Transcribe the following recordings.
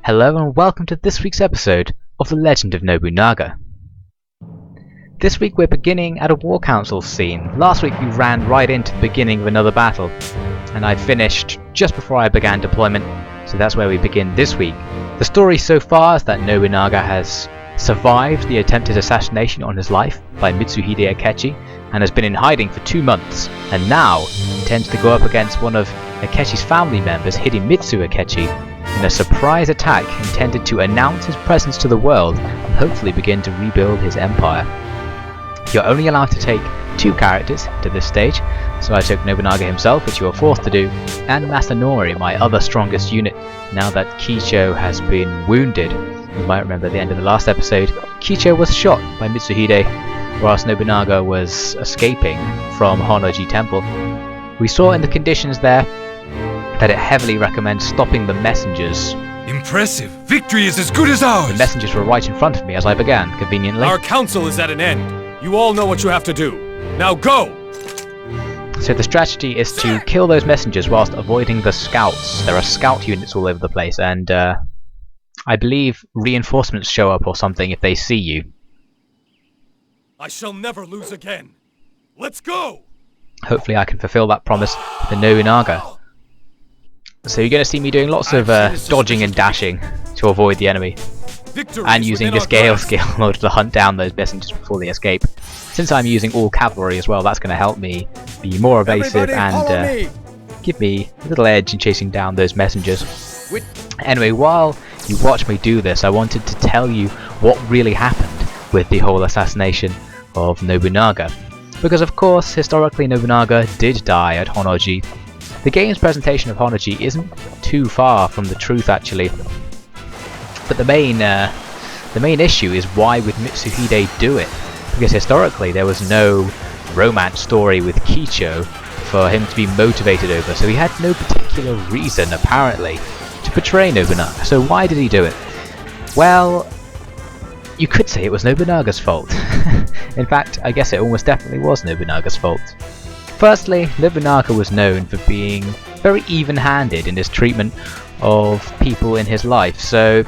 Hello and welcome to this week's episode of The Legend of Nobunaga. This week we're beginning at a war council scene. Last week we ran right into the beginning of another battle, and I finished just before I began deployment, so that's where we begin this week. The story so far is that Nobunaga has survived the attempted assassination on his life by Mitsuhide Akechi and has been in hiding for 2 months, and now intends to go up against one of Akechi's family members, Hidemitsu Akechi, in a surprise attack intended to announce his presence to the world and hopefully begin to rebuild his empire. You're only allowed to take 2 characters to this stage, so I took Nobunaga himself, which you were forced to do, and Masanori, my other strongest unit, now that Kicho has been wounded. You might remember at the end of the last episode, Kicho was shot by Mitsuhide whilst Nobunaga was escaping from Honnoji Temple. We saw in the conditions there that it heavily recommends stopping the messengers. Impressive! Victory is as good as ours! The messengers were right in front of me as I began, conveniently. Our council is at an end. You all know what you have to do. Now go! So the strategy is to kill those messengers whilst avoiding the scouts. There are scout units all over the place, and I believe reinforcements show up or something if they see you. I shall never lose again. Let's go! Hopefully I can fulfill that promise to Nobunaga. So you're going to see me doing lots of dodging and dashing to avoid the enemy, and using this Gale skill in order to hunt down those messengers before they escape. Since I'm using all cavalry as well, that's going to help me be more evasive and give me a little edge in chasing down those messengers. Anyway, while you watch me do this, I wanted to tell you what really happened with the whole assassination of Nobunaga. Because of course, historically Nobunaga did die at Honnoji. The game's presentation of Honnoji isn't too far from the truth actually, but the main issue is why would Mitsuhide do it? Because historically there was no romance story with Kicho for him to be motivated over, so he had no particular reason apparently to betray Nobunaga. So why did he do it? Well, you could say it was Nobunaga's fault. In fact, I guess it almost definitely was Nobunaga's fault. Firstly, Nobunaga was known for being very even-handed in his treatment of people in his life, so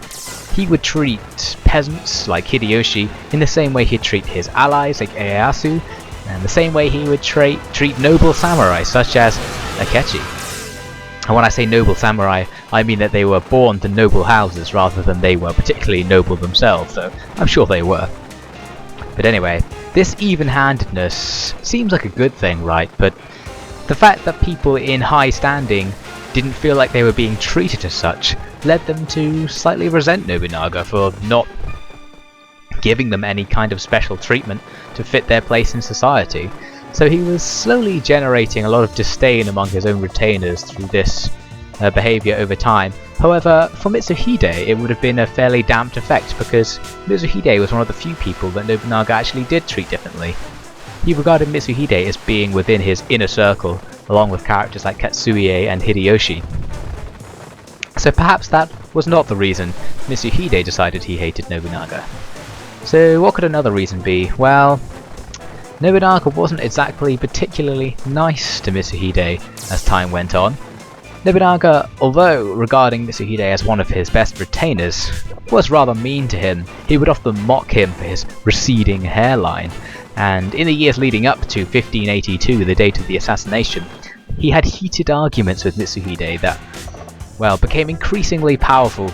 he would treat peasants like Hideyoshi in the same way he'd treat his allies like Ieyasu, and the same way he would treat noble samurai such as Akechi. And when I say noble samurai, I mean that they were born to noble houses rather than they were particularly noble themselves, though I'm sure they were. But anyway, this even-handedness seems like a good thing, right? But the fact that people in high standing didn't feel like they were being treated as such led them to slightly resent Nobunaga for not giving them any kind of special treatment to fit their place in society. So he was slowly generating a lot of disdain among his own retainers through this behaviour over time. However, for Mitsuhide it would have been a fairly damped effect, because Mitsuhide was one of the few people that Nobunaga actually did treat differently. He regarded Mitsuhide as being within his inner circle, along with characters like Katsuie and Hideyoshi. So perhaps that was not the reason Mitsuhide decided he hated Nobunaga. So what could another reason be? Well, Nobunaga wasn't exactly particularly nice to Mitsuhide as time went on. Nobunaga, although regarding Mitsuhide as one of his best retainers, was rather mean to him. He would often mock him for his receding hairline, and in the years leading up to 1582, the date of the assassination, he had heated arguments with Mitsuhide that, well, became increasingly powerful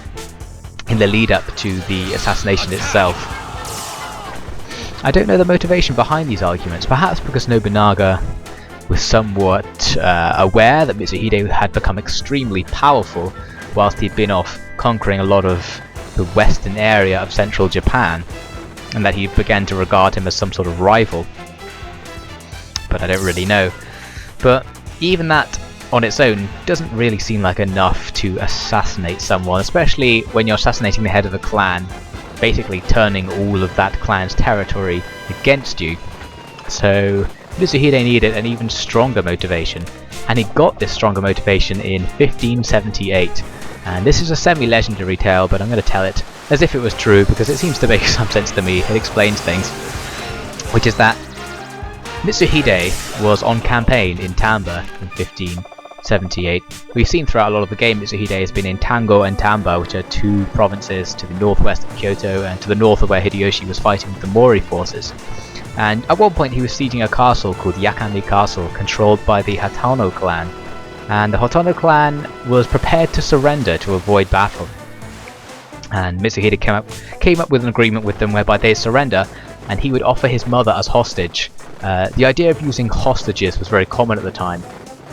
in the lead up to the assassination itself. I don't know the motivation behind these arguments, perhaps because Nobunaga was somewhat aware that Mitsuhide had become extremely powerful whilst he'd been off conquering a lot of the western area of central Japan, and that he began to regard him as some sort of rival. But I don't really know. But even that on its own doesn't really seem like enough to assassinate someone, especially when you're assassinating the head of a clan, basically turning all of that clan's territory against you. So Mitsuhide needed an even stronger motivation, and he got this stronger motivation in 1578. And this is a semi-legendary tale, but I'm going to tell it as if it was true because it seems to make some sense to me. It explains things. which is that Mitsuhide was on campaign in Tamba in 1578. We've seen throughout a lot of the game Mitsuhide has been in Tango and Tamba, which are two provinces to the northwest of Kyoto and to the north of where Hideyoshi was fighting with the Mori forces. And at one point he was sieging a castle called Yakami Castle, controlled by the Hatano clan. And the Hatano clan was prepared to surrender to avoid battle. And Mitsuhide came up with an agreement with them whereby they surrender, and he would offer his mother as hostage. The idea of using hostages was very common at the time.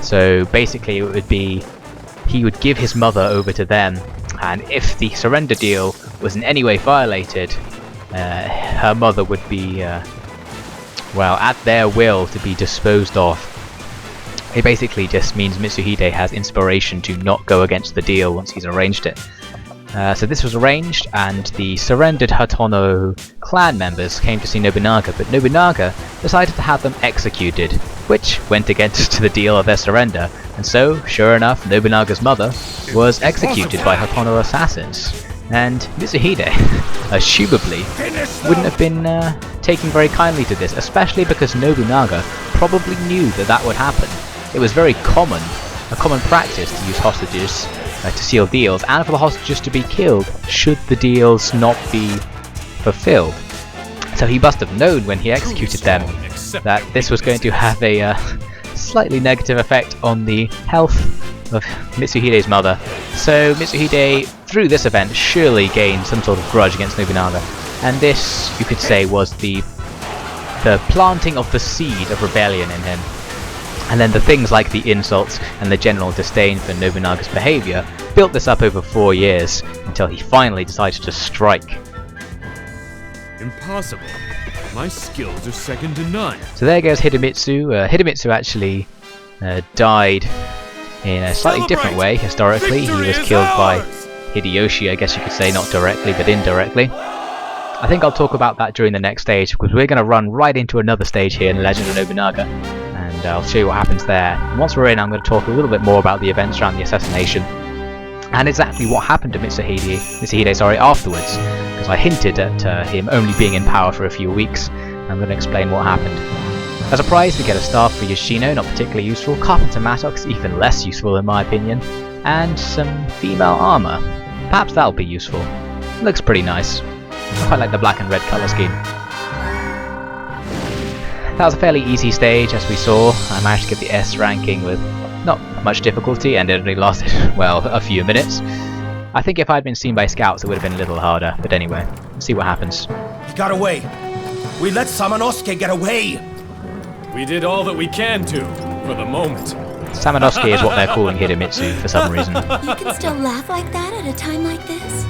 So basically it would be, he would give his mother over to them, and if the surrender deal was in any way violated, her mother would be, well, at their will to be disposed of. It basically just means Mitsuhide has inspiration to not go against the deal once he's arranged it. So this was arranged, and the surrendered Hatano clan members came to see Nobunaga, but Nobunaga decided to have them executed, which went against the deal of their surrender, and so, sure enough, Nobunaga's mother was executed by Hatano assassins. And Mitsuhide, assumably, wouldn't have been taking very kindly to this, especially because Nobunaga probably knew that that would happen. It was very common, a common practice to use hostages to seal deals, and for the hostages to be killed should the deals not be fulfilled. So he must have known when he executed them that this was going to have a slightly negative effect on the health of Mitsuhide's mother. So Mitsuhide, through this event, surely gained some sort of grudge against Nobunaga, and this, you could say, was the planting of the seed of rebellion in him. And then the things like the insults and the general disdain for Nobunaga's behaviour built this up over 4 years, until he finally decided to strike. Impossible. My skills are second to none. So there goes Hidemitsu. Hidemitsu actually died in a slightly different way historically. He was killed by Hideyoshi, I guess you could say, not directly but indirectly. I think I'll talk about that during the next stage, because we're going to run right into another stage here in Legend of Nobunaga, and I'll show you what happens there. And once we're in, I'm going to talk a little bit more about the events around the assassination and exactly what happened to Mitsuhide afterwards, because I hinted at him only being in power for a few weeks. I'm going to explain what happened. As a prize, we get a staff for Yoshino, not particularly useful, Carpenter Mattocks, even less useful in my opinion, and some female armour. Perhaps that'll be useful. Looks pretty nice. I quite like the black and red colour scheme. That was a fairly easy stage, as we saw. I managed to get the S ranking with not much difficulty, and it only lasted, well, a few minutes. I think if I'd been seen by scouts it would have been a little harder, but anyway, let's see what happens. He got away! We let Samanosuke get away! We did all that we can to, for the moment. Samanosuke is what they're calling Hidemitsu for some reason. You can still laugh like that at a time like this?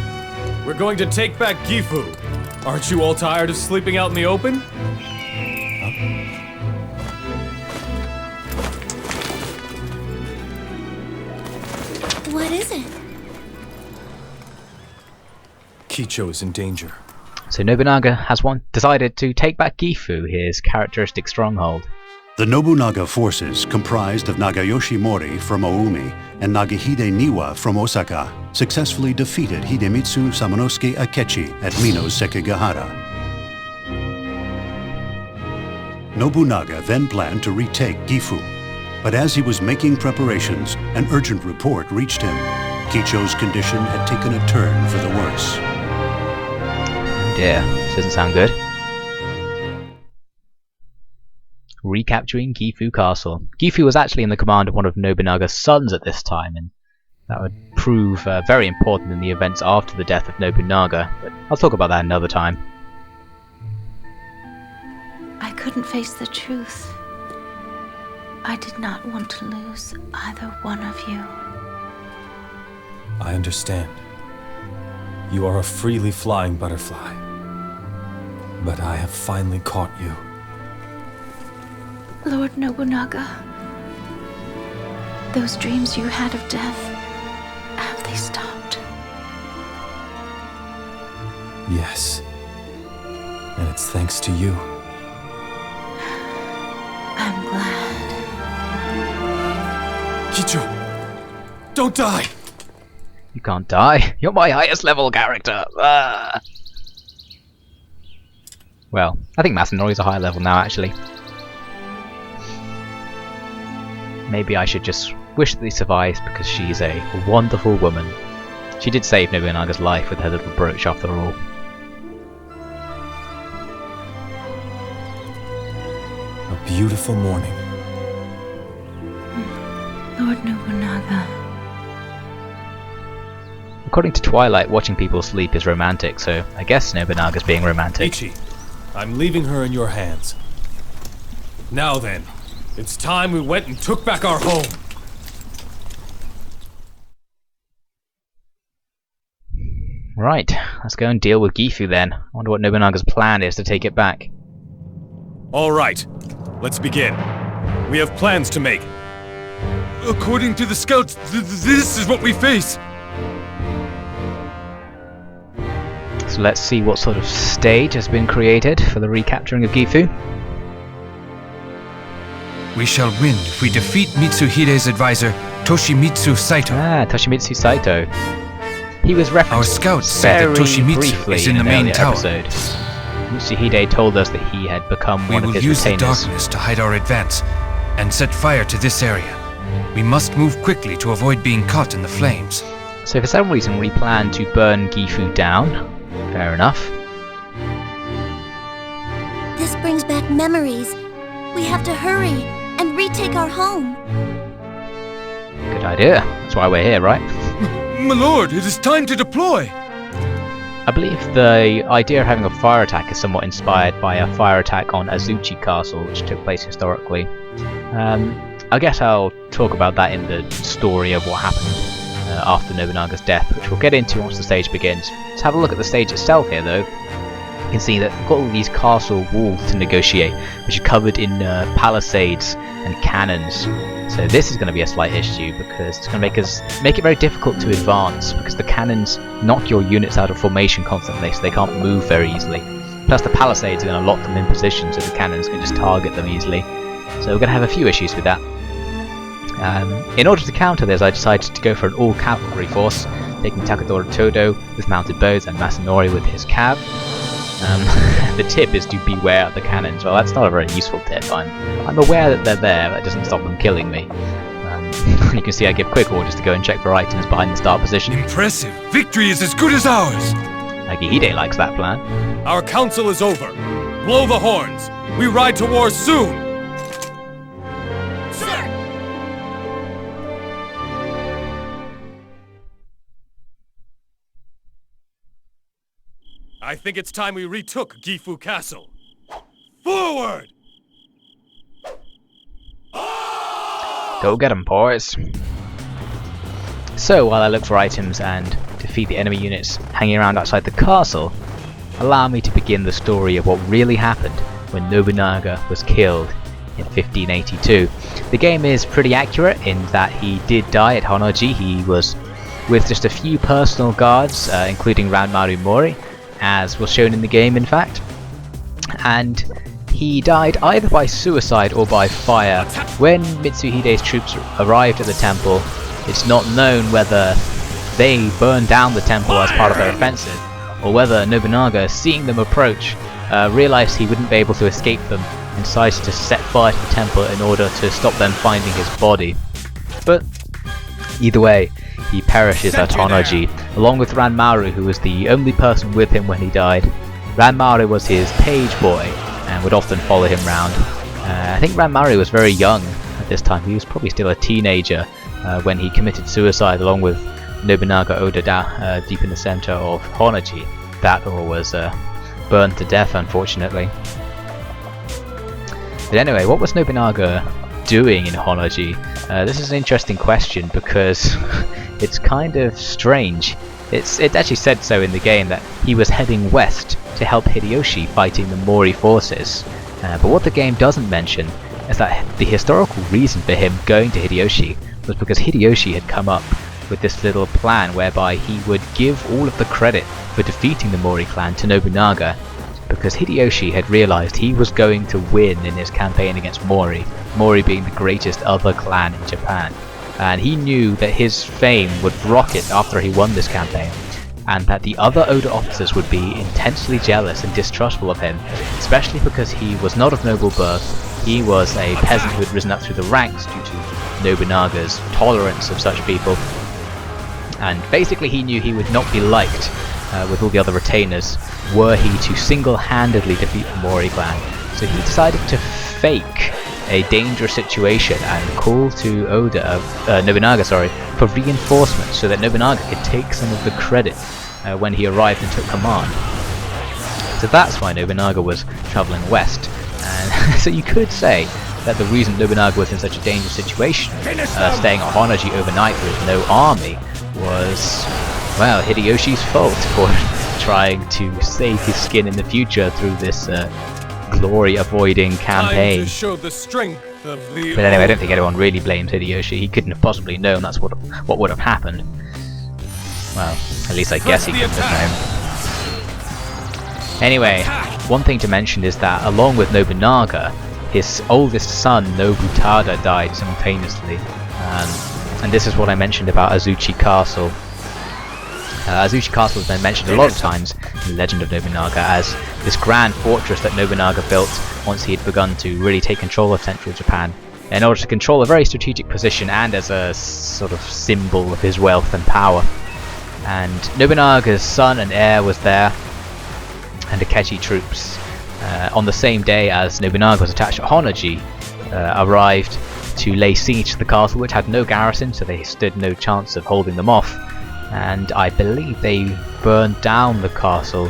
We're going to take back Gifu. Aren't you all tired of sleeping out in the open? What is it? Kicho is in danger. So Nobunaga has decided to take back Gifu, his characteristic stronghold. The Nobunaga forces, comprised of Nagayoshi Mori from Oumi and Nagahide Niwa from Osaka, successfully defeated Hidemitsu Samanosuke Akechi at Mino's Sekigahara. Nobunaga then planned to retake Gifu, but as he was making preparations, an urgent report reached him. Kicho's condition had taken a turn for the worse. Dear, this doesn't sound good. Recapturing Gifu Castle. Gifu was actually in the command of one of Nobunaga's sons at this time, and that would prove very important in the events after the death of Nobunaga, but I'll talk about that another time. I couldn't face the truth. I did not want to lose either one of you. I understand. You are a freely flying butterfly. But I have finally caught you. Lord Nobunaga, those dreams you had of death, have they stopped? Yes. And it's thanks to you. I'm glad. Kicho! Don't die! You can't die. You're my highest level character. Well, I think Masanori's a higher level now, actually. Maybe I should just wish that he survives because she's a wonderful woman. She did save Nobunaga's life with her little brooch after all. A beautiful morning. Lord Nobunaga. According to Twilight, watching people sleep is romantic, so I guess Nobunaga's being romantic. Ichi, I'm leaving her in your hands. Now then, it's time we went and took back our home. Right, let's go and deal with Gifu then. I wonder what Nobunaga's plan is to take it back. All right, let's begin. We have plans to make. According to the scouts, this is what we face. So let's see what sort of stage has been created for the recapturing of Gifu. We shall win if we defeat Mitsuhide's advisor, Toshimitsu Saito. Ah, Toshimitsu Saito. He was referenced Our scouts said that very Toshimitsu briefly is in the an main earlier tower. episode. Mitsuhide told us that he had become We one of will his use the retainers. darkness to hide our advance and set fire to this area. We must move quickly to avoid being caught in the flames. So for some reason we plan to burn Gifu down. Fair enough. This brings back memories. We have to hurry and retake our home. Good idea. That's why we're here, right? My lord, it is time to deploy. I believe the idea of having a fire attack is somewhat inspired by a fire attack on Azuchi Castle, which took place historically. I guess I'll talk about that in the story of what happened after Nobunaga's death, which we'll get into once the stage begins. Let's have a look at the stage itself here, though. You can see that we've got all these castle walls to negotiate, which are covered in palisades and cannons. So this is going to be a slight issue because it's going to make it very difficult to advance because the cannons knock your units out of formation constantly, so they can't move very easily. Plus the palisades are going to lock them in position, so the cannons can just target them easily. So we're going to have a few issues with that. In order to counter this, I decided to go for an all-cavalry force, taking Takadora Todo with mounted bows and Masanori with his cav. The tip is to beware of the cannons. Well, that's not a very useful tip. I'm aware that they're there, but it doesn't stop them killing me. You can see I give quick orders to go and check for items behind the start position. Impressive. Victory is as good as ours. Nagihide likes that plan. Our council is over. Blow the horns. We ride to war soon. I think it's time we retook Gifu Castle. Forward! Go get 'em, boys. So, while I look for items and defeat the enemy units hanging around outside the castle, allow me to begin the story of what really happened when Nobunaga was killed in 1582. The game is pretty accurate in that he did die at Honnoji. He was with just a few personal guards, including Ranmaru Mori, as was shown in the game in fact, and he died either by suicide or by fire. When Mitsuhide's troops arrived at the temple, it's not known whether they burned down the temple as part of their offensive, or whether Nobunaga, seeing them approach, realized he wouldn't be able to escape them and decided to set fire to the temple in order to stop them finding his body. But either way, he perishes at Honnoji, along with Ranmaru, who was the only person with him when he died. Ranmaru was his page boy and would often follow him round. I think Ranmaru was very young at this time. He was probably still a teenager when he committed suicide along with Nobunaga Oda deep in the center of Honnoji. That all was burned to death, unfortunately. But anyway, what was Nobunaga doing in Honnoji? This is an interesting question because it's kind of strange. It actually said so in the game that he was heading west to help Hideyoshi fighting the Mori forces. But what the game doesn't mention is that the historical reason for him going to Hideyoshi was because Hideyoshi had come up with this little plan whereby he would give all of the credit for defeating the Mori clan to Nobunaga, because Hideyoshi had realized he was going to win in his campaign against Mori, Mori being the greatest other clan in Japan. And he knew that his fame would rocket after he won this campaign. and that the other Oda officers would be intensely jealous and distrustful of him, especially because he was not of noble birth. He was a peasant who had risen up through the ranks due to Nobunaga's tolerance of such people, and basically he knew he would not be liked with all the other retainers were he to single-handedly defeat the Mori clan. So he decided to fake a dangerous situation and call to Nobunaga for reinforcements so that Nobunaga could take some of the credit when he arrived and took command. So that's why Nobunaga was travelling west. And so you could say that the reason Nobunaga was in such a dangerous situation, staying at Honnoji overnight with no army, was, well, Hideyoshi's fault for trying to save his skin in the future through this glory-avoiding campaign. But anyway, I don't think anyone really blames Hideyoshi. He couldn't have possibly known that's what would have happened. Well, at least I guess he couldn't have known. Anyway, one thing to mention is that along with Nobunaga, his oldest son Nobutada died simultaneously. And this is what I mentioned about Azuchi Castle. Azuchi Castle has been mentioned a lot of times in the Legend of Nobunaga as this grand fortress that Nobunaga built once he had begun to really take control of central Japan, in order to control a very strategic position and as a sort of symbol of his wealth and power. And Nobunaga's son and heir was there, and Akechi troops, on the same day as Nobunaga was attached at Honnoji, arrived to lay siege to the castle, which had no garrison, so they stood no chance of holding them off. And I believe they burned down the castle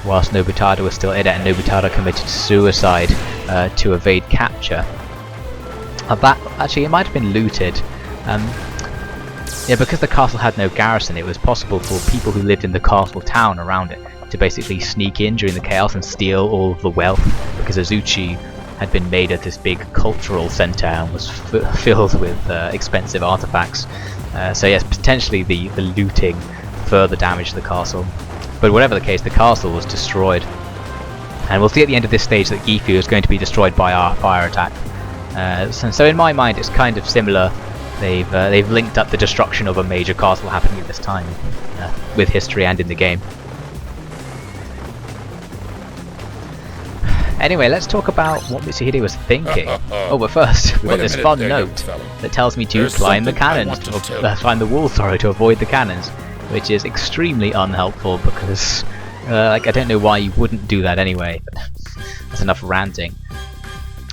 whilst Nobutada was still in it, and Nobutada committed suicide to evade capture. Actually, it might have been looted. Yeah, because the castle had no garrison, it was possible for people who lived in the castle town around it to basically sneak in during the chaos and steal all of the wealth, because Azuchi had been made at this big cultural centre and was filled with expensive artifacts. So yes, potentially the looting further damaged the castle. But whatever the case, the castle was destroyed. And we'll see at the end of this stage that Gifu is going to be destroyed by our fire attack. So in my mind it's kind of similar. They've linked up the destruction of a major castle happening at this time with history and in the game. Anyway, let's talk about what Mitsuhide was thinking. Oh, but first, we've got this fun note that tells me to climb the cannons, climb the wall, to avoid the cannons, which is extremely unhelpful because, I don't know why you wouldn't do that anyway. But that's enough ranting.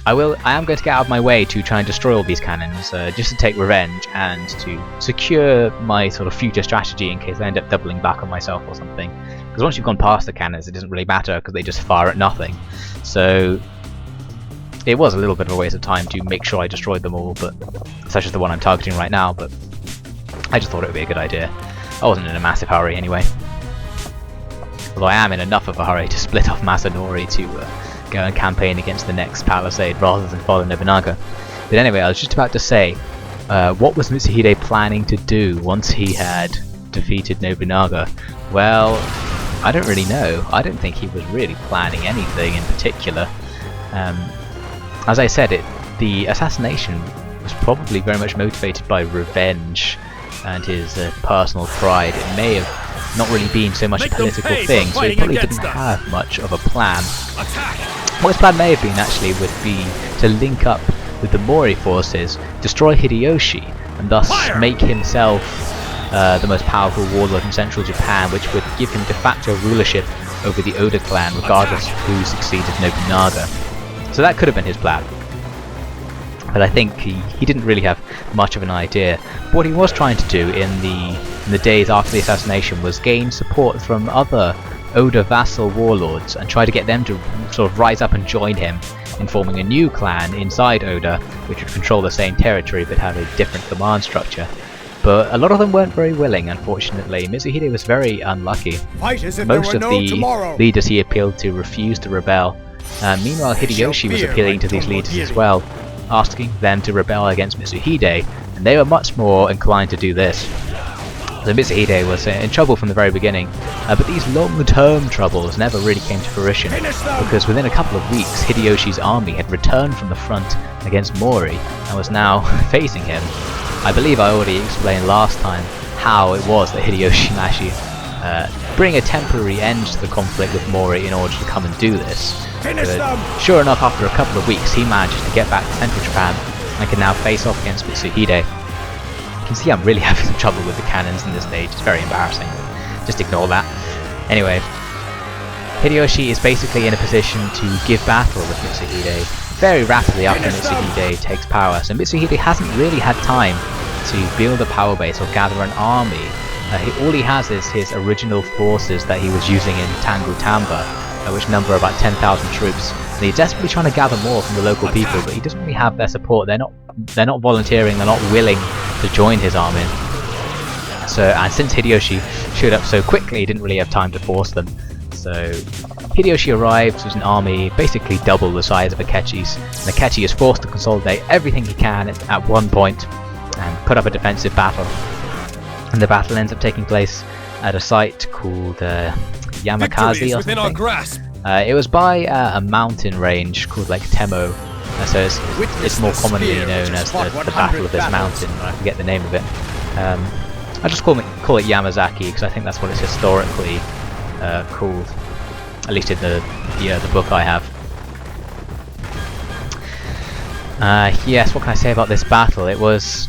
I am going to get out of my way to try and destroy all these cannons, just to take revenge and to secure my sort of future strategy in case I end up doubling back on myself or something. Because once you've gone past the cannons, it doesn't really matter because they just fire at nothing. So it was a little bit of a waste of time to make sure I destroyed them all, but such as the one I'm targeting right now. But I just thought it would be a good idea. I wasn't in a massive hurry anyway. Although I am in enough of a hurry to split off Masanori to go and campaign against the next palisade rather than follow Nobunaga. But anyway, I was just about to say, what was Mitsuhide planning to do once he had defeated Nobunaga? Well, I don't really know. I don't think he was really planning anything in particular. As I said, the assassination was probably very much motivated by revenge and his personal pride. It may have not really been so much a political thing, so he probably didn't have much of a plan. What his plan may have been actually would be to link up with the Mori forces, destroy Hideyoshi, and thus make himself the most powerful warlord in central Japan, which would give him de facto rulership over the Oda clan regardless of who succeeded Nobunaga. So that could have been his plan. But I think he didn't really have much of an idea. What he was trying to do in the days after the assassination was gain support from other Oda vassal warlords and try to get them to sort of rise up and join him in forming a new clan inside Oda, which would control the same territory but have a different command structure. But a lot of them weren't very willing, unfortunately. Mitsuhide was very unlucky. Most of the leaders he appealed to refused to rebel. Meanwhile, Hideyoshi was appealing to these leaders as well, asking them to rebel against Mitsuhide, and they were much more inclined to do this. So Mitsuhide was in trouble from the very beginning, but these long-term troubles never really came to fruition, because within a couple of weeks Hideyoshi's army had returned from the front against Mori and was now facing him. I believe I already explained last time how it was that Hideyoshi actually bring a temporary end to the conflict with Mori in order to come and do this. But sure enough, after a couple of weeks, he managed to get back to central Japan and can now face off against Mitsuhide. You can see I'm really having some trouble with the cannons in this stage. It's very embarrassing. Just ignore that. Anyway, Hideyoshi is basically in a position to give battle with Mitsuhide very rapidly after Mitsuhide takes power. So Mitsuhide hasn't really had time to build a power base or gather an army. All he has is his original forces that he was using in Tangu Tamba, which number about 10,000 troops. And he's desperately trying to gather more from the local people, but he doesn't really have their support. They're not volunteering. They're not willing to join his army. So, and since Hideyoshi showed up so quickly, he didn't really have time to force them. So Hideyoshi arrives with an army basically double the size of Akechi's, and Akechi is forced to consolidate everything he can at one point and put up a defensive battle. And the battle ends up taking place at a site called Yamakaze or something. It was by a mountain range called like Temo, so it's more commonly known as the Battle of this mountain. I forget the name of it. I just call it Yamazaki because I think that's what it's historically called, at least in the book I have. Yes, what can I say about this battle? It was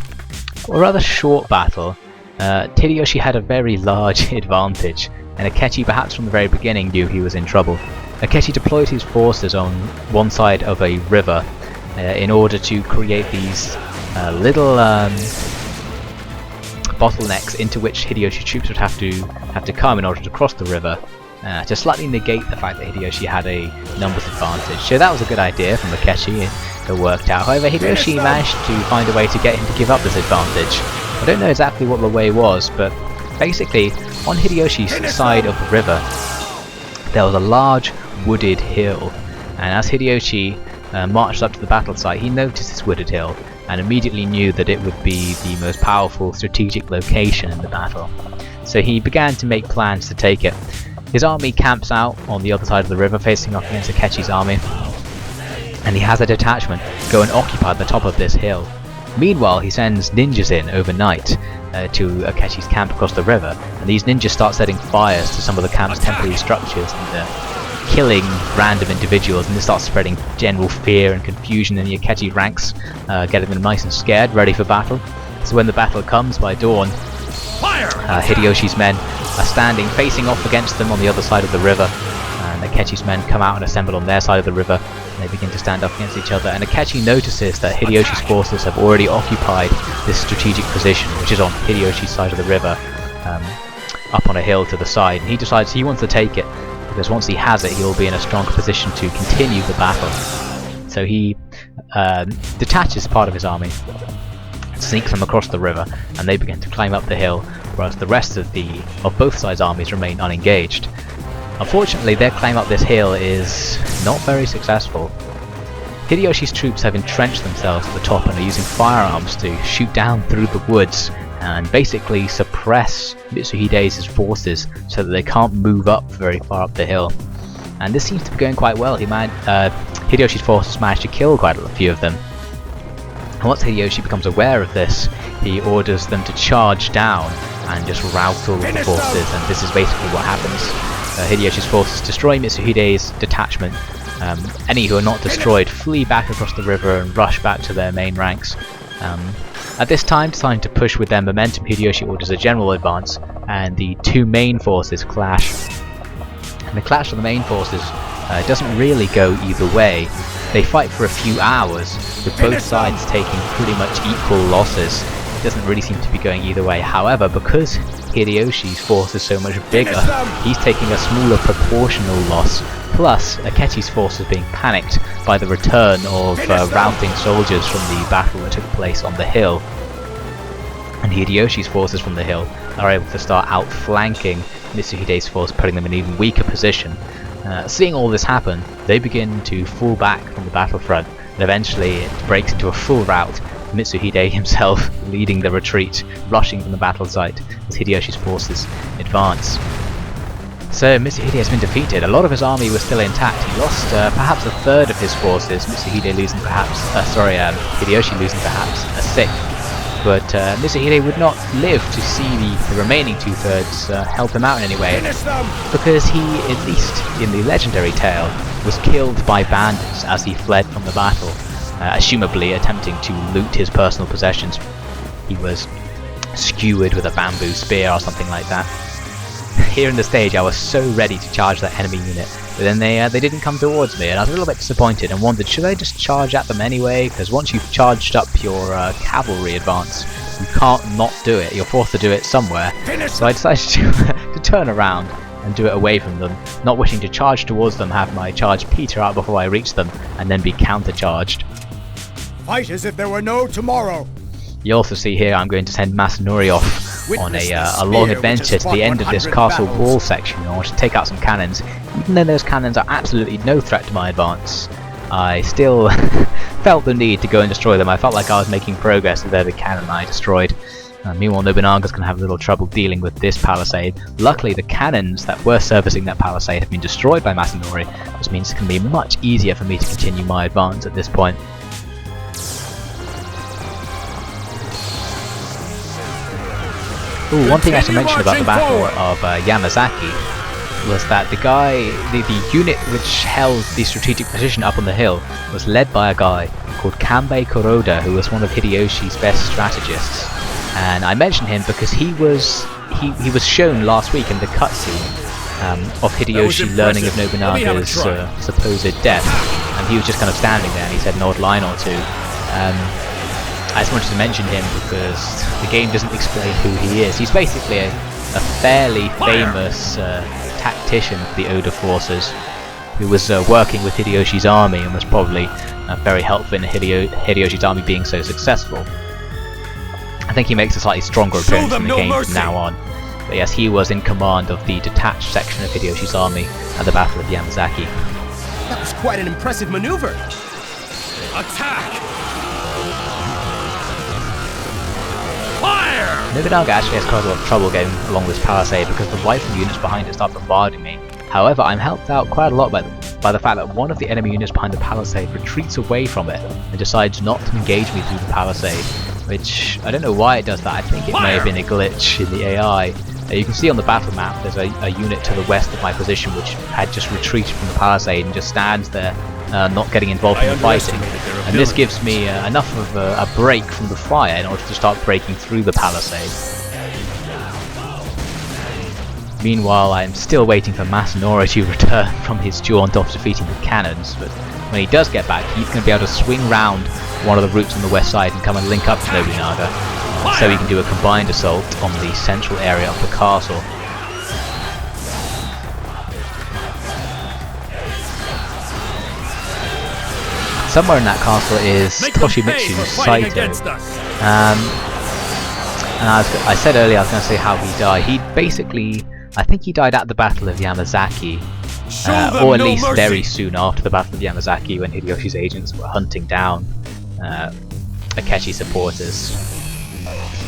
a rather short battle. Hideyoshi had a very large advantage, and Akechi perhaps from the very beginning knew he was in trouble. Akechi deployed his forces on one side of a river in order to create these little bottlenecks into which Hideyoshi troops would have to come in order to cross the river, to slightly negate the fact that Hideyoshi had a numbers advantage. So that was a good idea from Akechi. It worked out. However, Hideyoshi managed to find a way to get him to give up this advantage. I don't know exactly what the way was, but basically on Hideyoshi's side of the river there was a large wooded hill, and as Hideyoshi marched up to the battle site, he noticed this wooded hill and immediately knew that it would be the most powerful strategic location in the battle. So he began to make plans to take it. His army camps out on the other side of the river facing off against Akechi's army, and he has a detachment go and occupy the top of this hill. Meanwhile, he sends ninjas in overnight to Akechi's camp across the river, and these ninjas start setting fires to some of the camp's temporary structures and killing random individuals, and this starts spreading general fear and confusion in the Akechi ranks, getting them nice and scared, ready for battle. So when the battle comes by dawn, Hideyoshi's men are standing facing off against them on the other side of the river, and Akechi's men come out and assemble on their side of the river. They begin to stand up against each other, and Akechi notices that Hideyoshi's forces have already occupied this strategic position, which is on Hideyoshi's side of the river, up on a hill to the side. And he decides he wants to take it, because once he has it, he'll be in a stronger position to continue the battle. So he detaches part of his army, sneaks them across the river, and they begin to climb up the hill, whereas the rest of both sides' armies remain unengaged. Unfortunately, their climb up this hill is not very successful. Hideyoshi's troops have entrenched themselves at the top and are using firearms to shoot down through the woods and basically suppress Mitsuhide's forces so that they can't move up very far up the hill. And this seems to be going quite well. Hideyoshi's forces managed to kill quite a few of them. And once Hideyoshi becomes aware of this, he orders them to charge down and just rout all of the forces, and this is basically what happens. Hideyoshi's forces destroy Mitsuhide's detachment. Any who are not destroyed flee back across the river and rush back to their main ranks. At this time, deciding to push with their momentum, Hideyoshi orders a general advance, and the two main forces clash. And the clash of the main forces doesn't really go either way. They fight for a few hours, with both sides taking pretty much equal losses. It doesn't really seem to be going either way. However, because Hideyoshi's force is so much bigger, he's taking a smaller proportional loss. Plus, Akechi's force is being panicked by the return of routing soldiers from the battle that took place on the hill. And Hideyoshi's forces from the hill are able to start outflanking Mitsuhide's force, putting them in an even weaker position. Seeing all this happen, they begin to fall back from the battlefront, and eventually it breaks into a full rout, Mitsuhide himself leading the retreat, rushing from the battle site as Hideyoshi's forces advance. So Mitsuhide has been defeated. A lot of his army was still intact. He lost perhaps a third of his forces, Hideyoshi losing perhaps a sixth. but Mitsuhide would not live to see the remaining two-thirds help him out in any way, because he, at least in the legendary tale, was killed by bandits as he fled from the battle, assumably attempting to loot his personal possessions. He was skewered with a bamboo spear or something like that. Here in the stage I was so ready to charge that enemy unit, but then they didn't come towards me, and I was a little bit disappointed and wondered, should I just charge at them anyway? Because once you've charged up your cavalry advance, you can't not do it, you're forced to do it somewhere. So I decided to turn around and do it away from them, not wishing to charge towards them, have my charge peter out before I reach them, and then be counter-charged. Fight as if there were no tomorrow. You also see here I'm going to send Masanori off on a long adventure to the end of this castle wall section in order to take out some cannons. Even though those cannons are absolutely no threat to my advance, I still felt the need to go and destroy them. I felt like I was making progress with every cannon I destroyed. Meanwhile, Nobunaga's going to have a little trouble dealing with this palisade. Luckily, the cannons that were servicing that palisade have been destroyed by Masanori, which means it's going to be much easier for me to continue my advance at this point. Ooh, one thing I should mention about the Battle of Yamazaki was that the unit which held the strategic position up on the hill was led by a guy called Kanbei Kuroda, who was one of Hideyoshi's best strategists. And I mention him because he was shown last week in the cutscene of Hideyoshi learning of Nobunaga's supposed death, and he was just kind of standing there and he said an odd line or two. I just wanted to mention him because the game doesn't explain who he is. He's basically a fairly famous tactician for the Oda forces, who was working with Hideyoshi's army and was probably very helpful in Hideyoshi's army being so successful. I think he makes a slightly stronger appearance in the game from now on. But yes, he was in command of the detached section of Hideyoshi's army at the Battle of Yamazaki. That was quite an impressive maneuver. Attack! Nobunaga actually has quite a lot of trouble getting along this palisade because the rifle units behind it start bombarding me. However, I'm helped out quite a lot by the fact that one of the enemy units behind the palisade retreats away from it and decides not to engage me through the palisade, which I don't know why it does that. I think it may have been a glitch in the AI. You can see on the battle map there's a unit to the west of my position which had just retreated from the palisade and just stands there, not getting involved in the fighting. And this gives me enough of a break from the fire in order to start breaking through the palisade. Meanwhile, I'm still waiting for Masanori to return from his jaunt off defeating the cannons, but when he does get back, he's going to be able to swing round one of the routes on the west side and come and link up to Nobunaga, so he can do a combined assault on the central area of the castle. Somewhere in that castle is Toshimitsu's Saito. And I said earlier I was going to say how he died. He basically, I think he died at the Battle of Yamazaki, or at least very soon after the Battle of Yamazaki, when Hideyoshi's agents were hunting down Akechi supporters.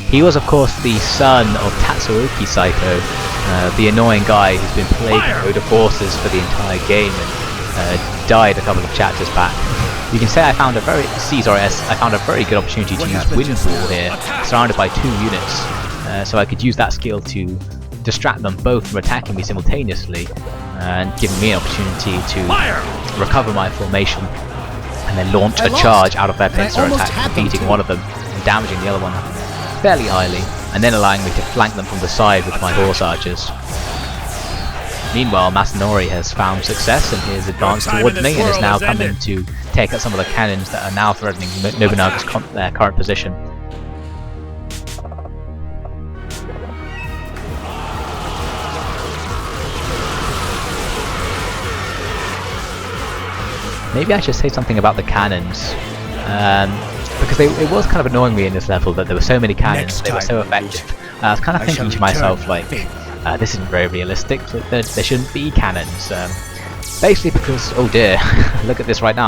He was of course the son of Tatsuoki Saito, the annoying guy who's been plaguing Oda forces for the entire game and died a couple of chapters back. You can say I found a very good opportunity to use Wind Wall here, surrounded by two units, so I could use that skill to distract them both from attacking me simultaneously, and giving me an opportunity to recover my formation and then launch a charge out of their pincer attack, defeating one of them and damaging the other one fairly highly, and then allowing me to flank them from the side with my horse archers. Meanwhile, Masanori has found success in his advance towards me and is now coming to take out some of the cannons that are now threatening Nobunaga's current position. Maybe I should say something about the cannons, because it was kind of annoying me in this level that there were so many cannons, they were so effective. I was kind of thinking to myself, like, this isn't very realistic, there shouldn't be cannons. Basically because, oh dear, look at this right now,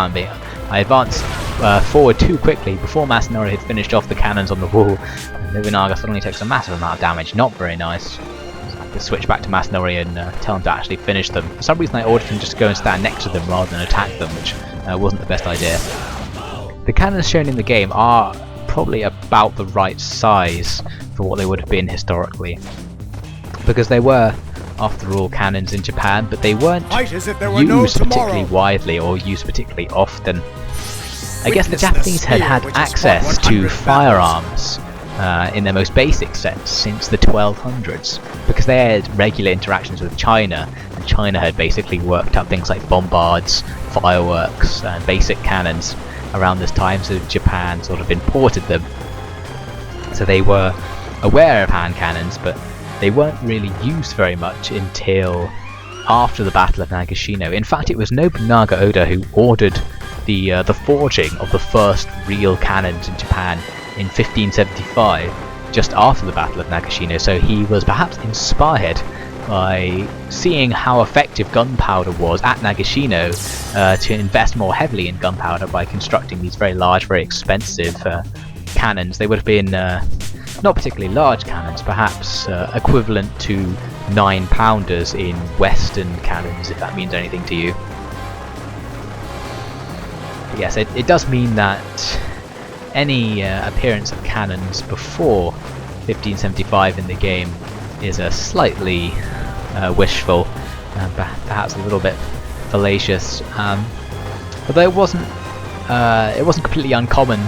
I advanced forward too quickly before Masanori had finished off the cannons on the wall, and Nobunaga suddenly takes a massive amount of damage, not very nice. I have to switch back to Masanori and tell him to actually finish them. For some reason I ordered him just to go and stand next to them rather than attack them, which wasn't the best idea. The cannons shown in the game are probably about the right size for what they would have been historically. Because they were, after all, cannons in Japan, but they weren't used particularly widely or used particularly often. I guess the Japanese had had access to firearms in their most basic sense since the 1200s, because they had regular interactions with China, and China had basically worked out things like bombards, fireworks, and basic cannons around this time, so Japan sort of imported them. So they were aware of hand cannons, but they weren't really used very much until after the Battle of Nagashino. In fact, it was Nobunaga Oda who ordered the forging of the first real cannons in Japan in 1575, just after the Battle of Nagashino, so he was perhaps inspired by seeing how effective gunpowder was at Nagashino to invest more heavily in gunpowder by constructing these very large, very expensive cannons. They would have been not particularly large cannons, perhaps equivalent to 9-pounders in Western cannons, if that means anything to you. But yes, it does mean that any appearance of cannons before 1575 in the game is a slightly wishful, perhaps a little bit fallacious. Although it wasn't completely uncommon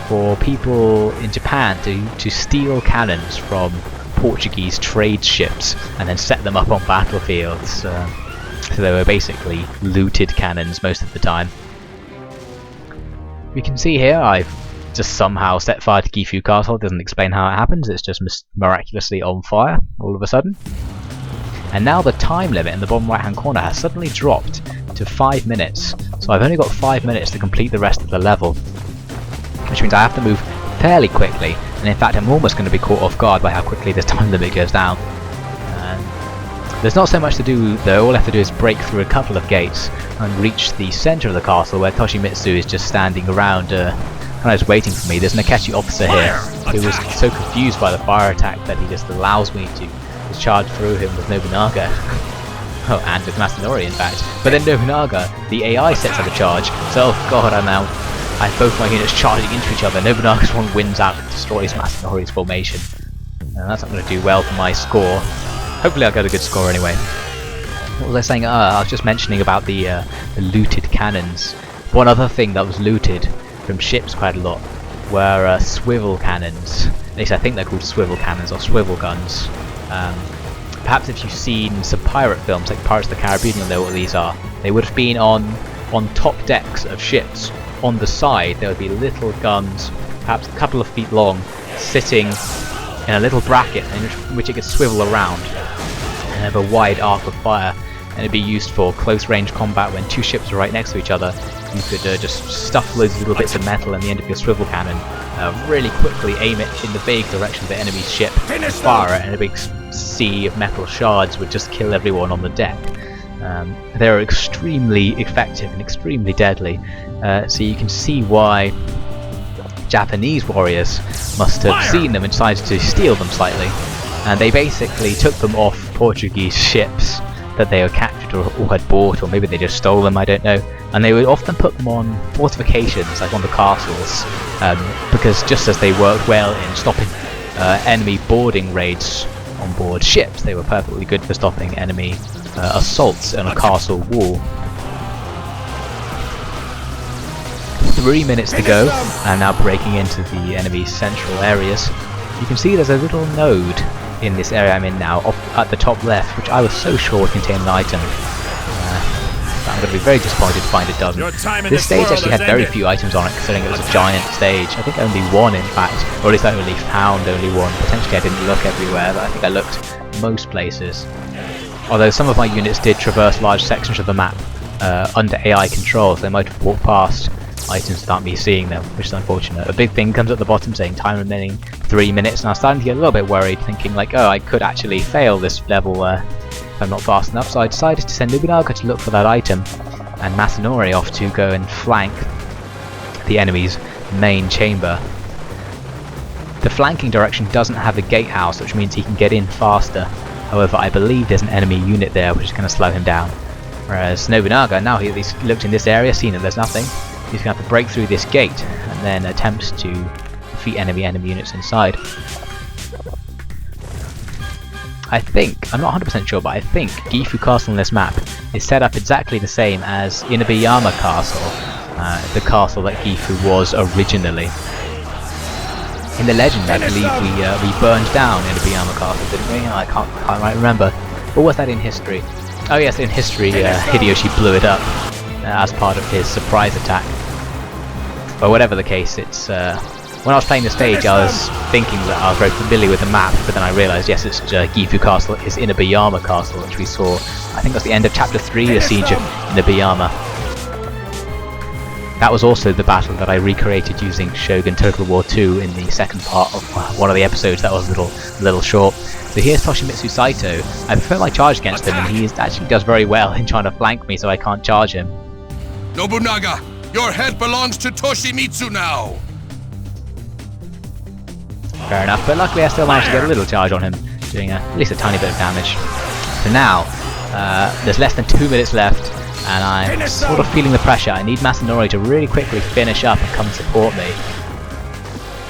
for people in Japan to steal cannons from Portuguese trade ships and then set them up on battlefields. So they were basically looted cannons most of the time. You can see here I've just somehow set fire to Gifu Castle. It doesn't explain how it happens, it's just miraculously on fire all of a sudden. And now the time limit in the bottom right hand corner has suddenly dropped to 5 minutes, so I've only got 5 minutes to complete the rest of the level, which means I have to move fairly quickly, and in fact I'm almost going to be caught off guard by how quickly this time limit goes down. There's not so much to do though. All I have to do is break through a couple of gates and reach the centre of the castle where Toshimitsu is just standing around kind of just waiting for me. There's an Akechi officer here who was so confused by the fire attack that he just allows me to just charge through him with Nobunaga. Oh, and with Masanori in fact. But then Nobunaga, the AI sets up a charge, so oh god, I have both my units charging into each other. Nobunaga's one wins out and destroys Masanori's formation. And that's not going to do well for my score. Hopefully I'll get a good score anyway. What was I saying? I was just mentioning about the looted cannons. One other thing that was looted from ships quite a lot were swivel cannons. At least I think they're called swivel cannons or swivel guns. Perhaps if you've seen some pirate films like Pirates of the Caribbean, you'll know what these are. They would have been on top decks of ships. On the side there would be little guns, perhaps a couple of feet long, sitting in a little bracket in which it could swivel around and have a wide arc of fire, and it'd be used for close range combat when two ships are right next to each other. You could just stuff loads of little bits of metal in the end of your swivel cannon, really quickly aim it in the vague direction of the enemy's ship, and fire it, and a big sea of metal shards would just kill everyone on the deck. They're extremely effective and extremely deadly, so you can see why Japanese warriors must have seen them and decided to steal them slightly, and they basically took them off Portuguese ships that they had captured or had bought, or maybe they just stole them, I don't know, and they would often put them on fortifications like on the castles, because just as they worked well in stopping enemy boarding raids on board ships, they were perfectly good for stopping enemy assaults on a castle wall. 3 minutes to go. I'm now breaking into the enemy's central areas. You can see there's a little node in this area I'm in now, off at the top left, which I was so sure would contain an item. I'm going to be very disappointed to find it doesn't. This stage actually had very few items on it, considering it was a giant stage. I think only one in fact, or at least I only found only one. Potentially I didn't look everywhere, but I think I looked most places. Although some of my units did traverse large sections of the map under AI control, so they might have walked past items without me seeing them, which is unfortunate. A big thing comes at the bottom saying time remaining 3 minutes, and I was starting to get a little bit worried, thinking like, oh, I could actually fail this level if I'm not fast enough, so I decided to send Nobunaga to look for that item, and Masanori off to go and flank the enemy's main chamber. The flanking direction doesn't have a gatehouse, which means he can get in faster. However, I believe there's an enemy unit there which is going to slow him down. Whereas Nobunaga, now he's looked in this area, seen that there's nothing, he's going to have to break through this gate and then attempt to defeat enemy units inside. I think, I'm not 100% sure, but I think Gifu Castle on this map is set up exactly the same as Inuyama Castle, the castle that Gifu was originally. In the legend, I believe we burned down Inuyama Castle, didn't we? I can't quite remember. Or was that in history? Oh yes, in history, Hideyoshi blew it up as part of his surprise attack. But whatever the case, it's when I was playing the stage, I was thinking that I was very familiar with the map, but then I realised, yes, it's Gifu Castle, it's Inuyama Castle, which we saw, I think that's the end of Chapter 3, the Siege of Inuyama. That was also the battle that I recreated using Shogun Total War 2 in the second part of one of the episodes that was a little short. So here's Toshimitsu Saito. I prefer my charge against him, and he actually does very well in trying to flank me so I can't charge him. Nobunaga, your head belongs to Toshimitsu now! Fair enough, but luckily I still managed to get a little charge on him, doing at least a tiny bit of damage. So now, there's less than 2 minutes left, and I'm sort of feeling the pressure. I need Masanori to really quickly finish up and come support me.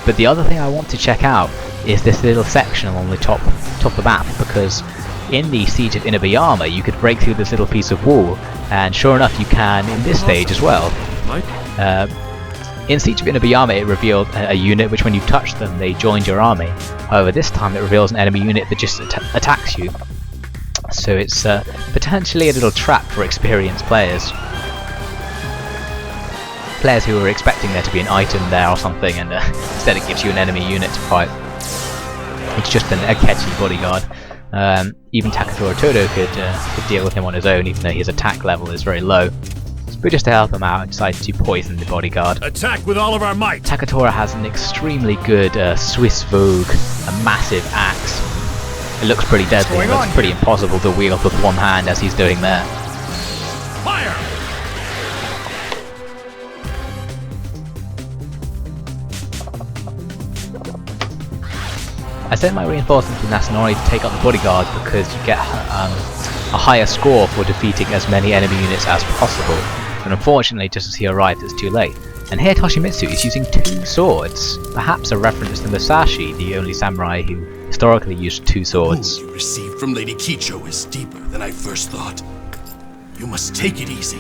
But the other thing I want to check out is this little section along the top of the map, because in the Siege of Inuyama you could break through this little piece of wall, and sure enough you can in this stage as well. In Siege of Inuyama it revealed a unit which when you touch them they joined your army. However, this time it reveals an enemy unit that just attacks you. So it's potentially a little trap for experienced players. Players who are expecting there to be an item there or something, and instead it gives you an enemy unit to fight. It's just an Akechi bodyguard. Even Takatoura Todo could deal with him on his own, even though his attack level is very low. But just to help him out, I decided to poison the bodyguard. Attack with all of our might! Takatoura has an extremely good Swiss Vogue, a massive axe. It looks pretty deadly, it looks pretty impossible to wield with one hand as he's doing there. Fire! I sent my reinforcements with Masanori to take out the bodyguard because you get a higher score for defeating as many enemy units as possible. But unfortunately, just as he arrived, it's too late. And here Toshimitsu is using 2 swords, perhaps a reference to Musashi, the only samurai who historically used 2 swords. The wound you received from Lady Kicho is deeper than I first thought. You must take it easy.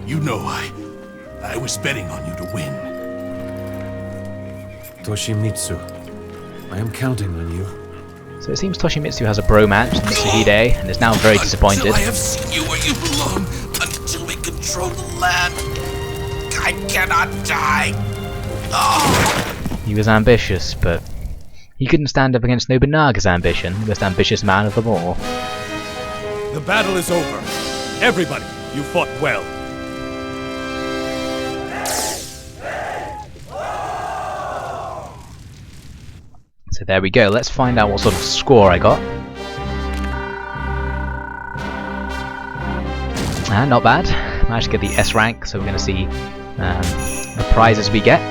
You know I was betting on you to win. Toshimitsu, I am counting on you. So it seems Toshimitsu has a bromance with Mitsuhide and is now very disappointed. Until I have seen you where you belong, until we control the land, I cannot die. Oh. He was ambitious, but he couldn't stand up against Nobunaga's ambition, the most ambitious man of them all. The battle is over. Everybody, you fought well. So there we go, let's find out what sort of score I got. Not bad, managed to get the S rank, so we're going to see the prizes we get.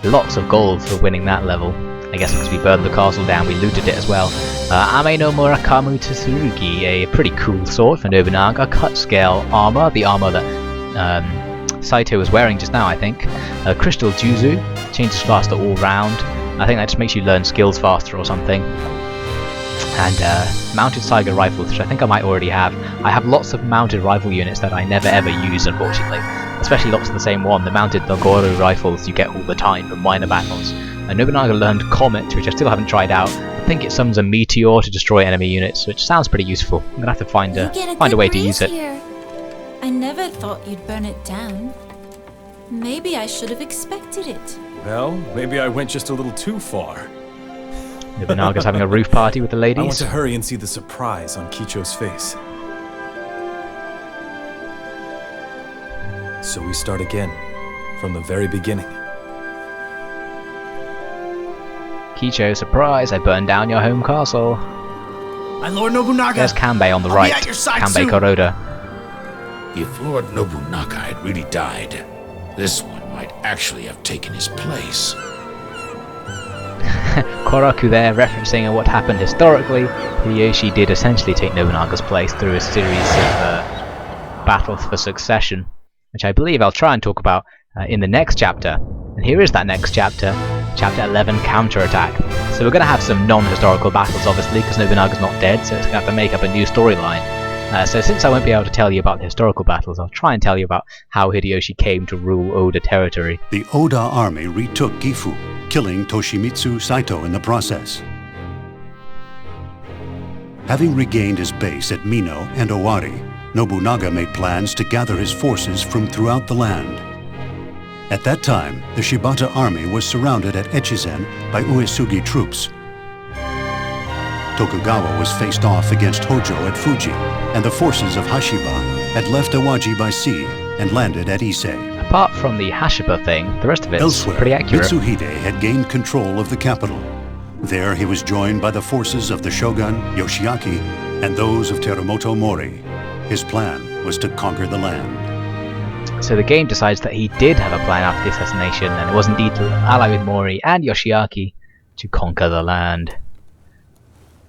Lots of gold for winning that level. I guess because we burned the castle down, we looted it as well. Ame no Murakamu Tsurugi, a pretty cool sword for Nobunaga. Cut scale armor, the armor that Saito was wearing just now, I think. Crystal Juzu, changes faster all round. I think that just makes you learn skills faster or something. And mounted Saiga rifles, which I think I might already have. I have lots of mounted rifle units that I never ever use, unfortunately. Especially lots of the same one, the mounted Nogoro rifles you get all the time from minor battles. And Nobunaga learned Comet, which I still haven't tried out. I think it summons a meteor to destroy enemy units, which sounds pretty useful. I'm gonna have to find a way to use it. Here. I never thought you'd burn it down. Maybe I should have expected it. Well, maybe I went just a little too far. Nobunaga's having a roof party with the ladies. I want to hurry and see the surprise on Kicho's face. So we start again, from the very beginning. Kicho, surprise, I burned down your home castle. My Lord Nobunaga! There's Kanbei on the I'll right, be at your side Kanbei soon. Kuroda. If Lord Nobunaga had really died, this one might actually have taken his place. Koraku there, referencing what happened historically. Hideyoshi did essentially take Nobunaga's place through a series of battles for succession, which I believe I'll try and talk about in the next chapter. And here is that next chapter, chapter 11, Counterattack. So we're going to have some non-historical battles obviously, because Nobunaga's not dead, so it's going to have to make up a new storyline. So since I won't be able to tell you about the historical battles, I'll try and tell you about how Hideyoshi came to rule Oda territory. The Oda army retook Gifu, killing Toshimitsu Saito in the process. Having regained his base at Mino and Owari, Nobunaga made plans to gather his forces from throughout the land. At that time, the Shibata army was surrounded at Echizen by Uesugi troops. Tokugawa was faced off against Hojo at Fuji, and the forces of Hashiba had left Awaji by sea and landed at Ise. Apart from the Hashiba thing, the rest of it's Elsewhere, pretty accurate. Mitsuhide had gained control of the capital. There he was joined by the forces of the shogun, Yoshiaki, and those of Teramoto Mori. His plan was to conquer the land. So the game decides that he did have a plan after the assassination, and it was indeed to ally with Mori and Yoshiaki to conquer the land.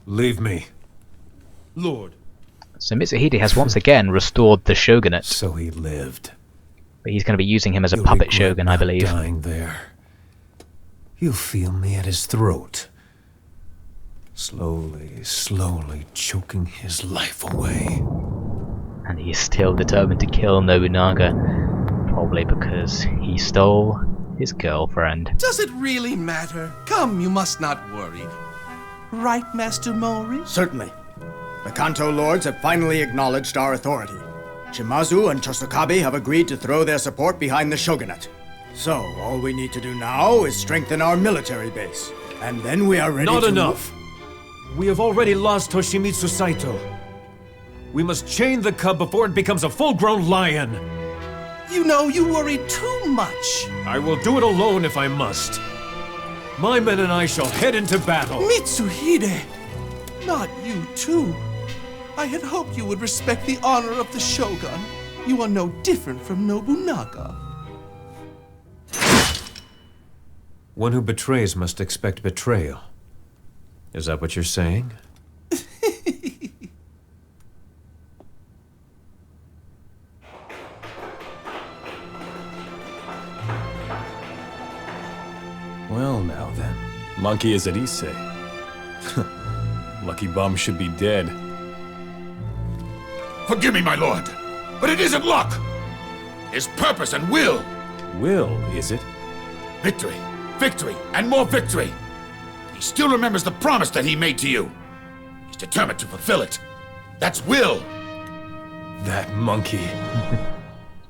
Leave me. Lord. So Mitsuhide has once again restored the shogunate. So he lived. But he's going to be using him as a puppet shogun, I believe. Dying there. He'll feel me at his throat. Slowly, slowly choking his life away. And he is still determined to kill Nobunaga. Probably because he stole his girlfriend. Does it really matter? Come, you must not worry. Right, Master Mori? Certainly. The Kanto lords have finally acknowledged our authority. Shimazu and Chosokabe have agreed to throw their support behind the shogunate. So, all we need to do now is strengthen our military base. And then we are ready to... Not enough! We have already lost Toshimitsu Saito. We must chain the cub before it becomes a full-grown lion. You know, you worry too much. I will do it alone if I must. My men and I shall head into battle. Mitsuhide! Not you too. I had hoped you would respect the honor of the shogun. You are no different from Nobunaga. One who betrays must expect betrayal. Is that what you're saying? Well, now then. Monkey is at Ise. Lucky Bum should be dead. Forgive me, my lord, but it isn't luck. It's purpose and will. Will, is it? Victory, victory, and more victory. He still remembers the promise that he made to you. He's determined to fulfill it. That's will. That monkey.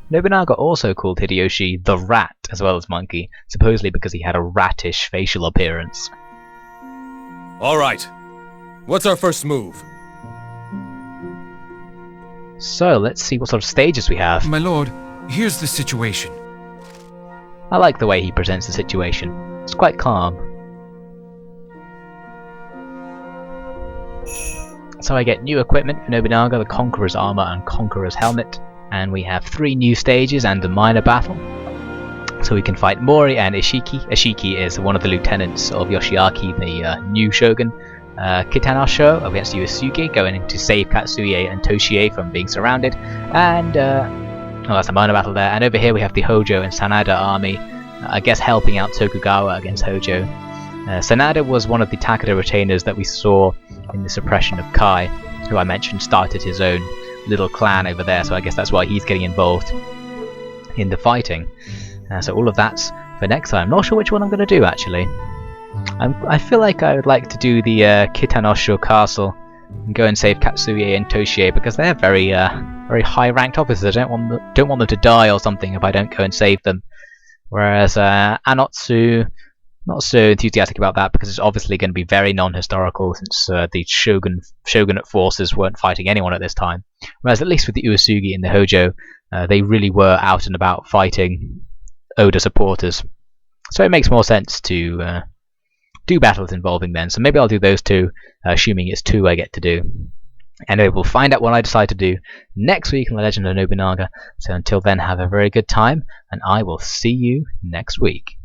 Nobunaga also called Hideyoshi the Rat as well as Monkey, supposedly because he had a rattish facial appearance. All right. What's our first move? So, let's see what sort of stages we have. My lord, here's the situation. I like the way he presents the situation. It's quite calm. So I get new equipment for Nobunaga, the Conqueror's armor and Conqueror's helmet. And we have 3 new stages and a minor battle. So we can fight Mori and Ishiki. Ishiki is one of the lieutenants of Yoshiaki, the new shogun. Kitanosho against Uesugi, going in to save Katsuie and Toshie from being surrounded. And, that's a minor battle there. And over here we have the Hojo and Sanada army, I guess helping out Tokugawa against Hojo. Sanada was one of the Takeda retainers that we saw in the suppression of Kai, who I mentioned started his own little clan over there, so I guess that's why he's getting involved in the fighting. So all of that's for next time. Not sure which one I'm going to do actually. I feel like I would like to do the Kitanosho Castle and go and save Katsuie and Toshie because they're very high-ranked officers. I don't want them to die or something if I don't go and save them. Whereas Anotsu, not so enthusiastic about that because it's obviously going to be very non-historical since the shogunate forces weren't fighting anyone at this time. Whereas at least with the Uesugi and the Hojo, they really were out and about fighting Oda supporters. So it makes more sense to do battles involving them. So maybe I'll do those 2, assuming it's 2 I get to do. Anyway, we'll find out what I decide to do next week on The Legend of Nobunaga. So until then, have a very good time, and I will see you next week.